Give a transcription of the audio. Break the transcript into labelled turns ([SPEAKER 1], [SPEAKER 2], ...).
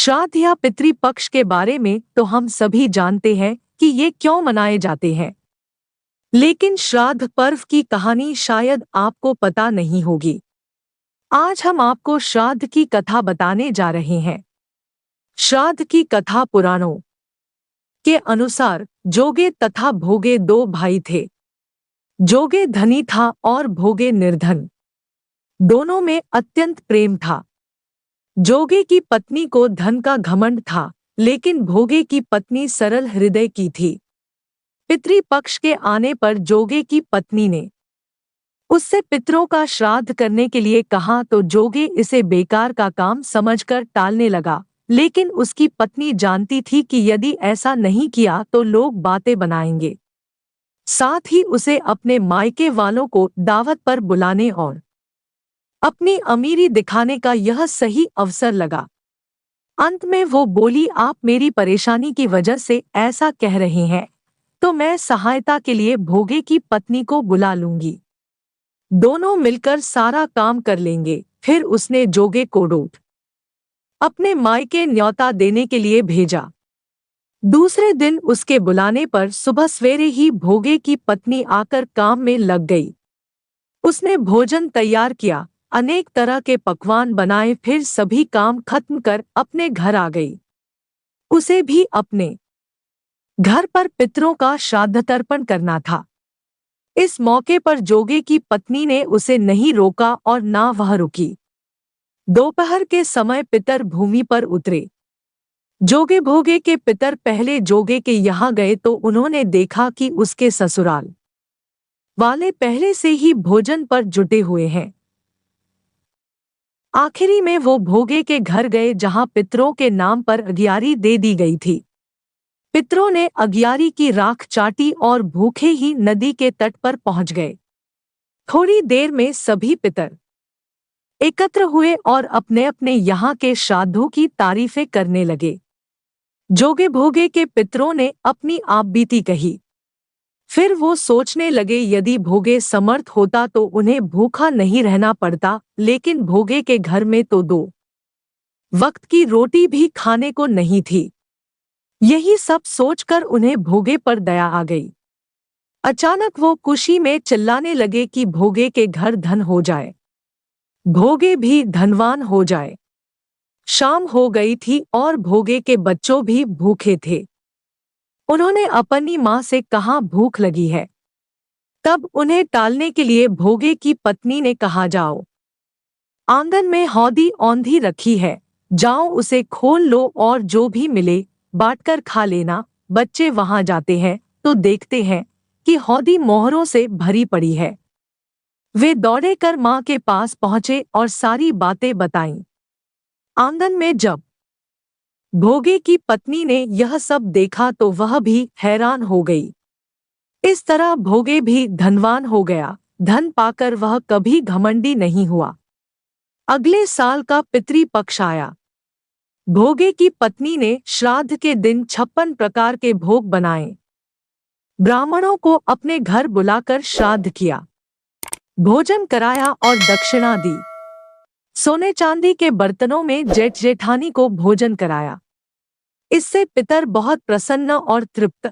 [SPEAKER 1] श्राद्ध या पितृपक्ष के बारे में तो हम सभी जानते हैं कि ये क्यों मनाए जाते हैं, लेकिन श्राद्ध पर्व की कहानी शायद आपको पता नहीं होगी। आज हम आपको श्राद्ध की कथा बताने जा रहे हैं। श्राद्ध की कथा पुराणों के अनुसार जोगे तथा भोगे दो भाई थे। जोगे धनी था और भोगे निर्धन। दोनों में अत्यंत प्रेम था। जोगे की पत्नी को धन का घमंड था, लेकिन भोगे की पत्नी सरल हृदय की थी। पितृपक्ष के आने पर जोगे की पत्नी ने उससे पितरों का श्राद्ध करने के लिए कहा तो जोगे इसे बेकार का काम समझकर टालने लगा, लेकिन उसकी पत्नी जानती थी कि यदि ऐसा नहीं किया तो लोग बातें बनाएंगे। साथ ही उसे अपने मायके वालों को दावत पर बुलाने और अपनी अमीरी दिखाने का यह सही अवसर लगा। अंत में वो बोली, आप मेरी परेशानी की वजह से ऐसा कह रहे हैं, तो मैं सहायता के लिए भोगे की पत्नी को बुला लूंगी। दोनों मिलकर सारा काम कर लेंगे। फिर उसने जोगे को डोट अपने मायके न्योता देने के लिए भेजा। दूसरे दिन उसके बुलाने पर सुबह सवेरे ही भोगे की पत्नी आकर काम में लग गई। उसने भोजन तैयार किया, अनेक तरह के पकवान बनाए, फिर सभी काम खत्म कर अपने घर आ गई। उसे भी अपने घर पर पितरों का श्राद्ध तर्पण करना था। इस मौके पर जोगे की पत्नी ने उसे नहीं रोका और ना वह रुकी। दोपहर के समय पितर भूमि पर उतरे। जोगे भोगे के पितर पहले जोगे के यहाँ गए तो उन्होंने देखा कि उसके ससुराल वाले पहले से ही भोजन पर जुटे हुए हैं। आखिरी में वो भोगे के घर गए जहां पितरों के नाम पर अगियारी दे दी गई थी। पितरों ने अगियारी की राख चाटी और भूखे ही नदी के तट पर पहुंच गए। थोड़ी देर में सभी पितर एकत्र हुए और अपने अपने यहाँ के श्राद्धों की तारीफें करने लगे। जोगे भोगे के पितरों ने अपनी आपबीती कही। फिर वो सोचने लगे, यदि भोगे समर्थ होता तो उन्हें भूखा नहीं रहना पड़ता, लेकिन भोगे के घर में तो 2 वक्त की रोटी भी खाने को नहीं थी। यही सब सोचकर उन्हें भोगे पर दया आ गई। अचानक वो खुशी में चिल्लाने लगे कि भोगे के घर धन हो जाए, भोगे भी धनवान हो जाए। शाम हो गई थी और भोगे के बच्चों भी भूखे थे। उन्होंने अपनी माँ से कहा, भूख लगी है। तब उन्हें टालने के लिए भोगे की पत्नी ने कहा, जाओ, आंगन में हौदी औंधी रखी है, जाओ उसे खोल लो और जो भी मिले बांटकर खा लेना। बच्चे वहां जाते हैं तो देखते हैं कि हौदी मोहरों से भरी पड़ी है। वे दौड़े कर माँ के पास पहुंचे और सारी बातें बताईं। आंगन में जब भोगे की पत्नी ने यह सब देखा तो वह भी हैरान हो गई। इस तरह भोगे भी धनवान हो गया। धन पाकर वह कभी घमंडी नहीं हुआ। अगले साल का पितृपक्ष आया। भोगे की पत्नी ने श्राद्ध के दिन 56 प्रकार के भोग बनाए। ब्राह्मणों को अपने घर बुलाकर श्राद्ध किया, भोजन कराया और दक्षिणा दी। सोने चांदी के बर्तनों में जेठ जेठानी को भोजन कराया। इससे पितर बहुत प्रसन्न और तृप्त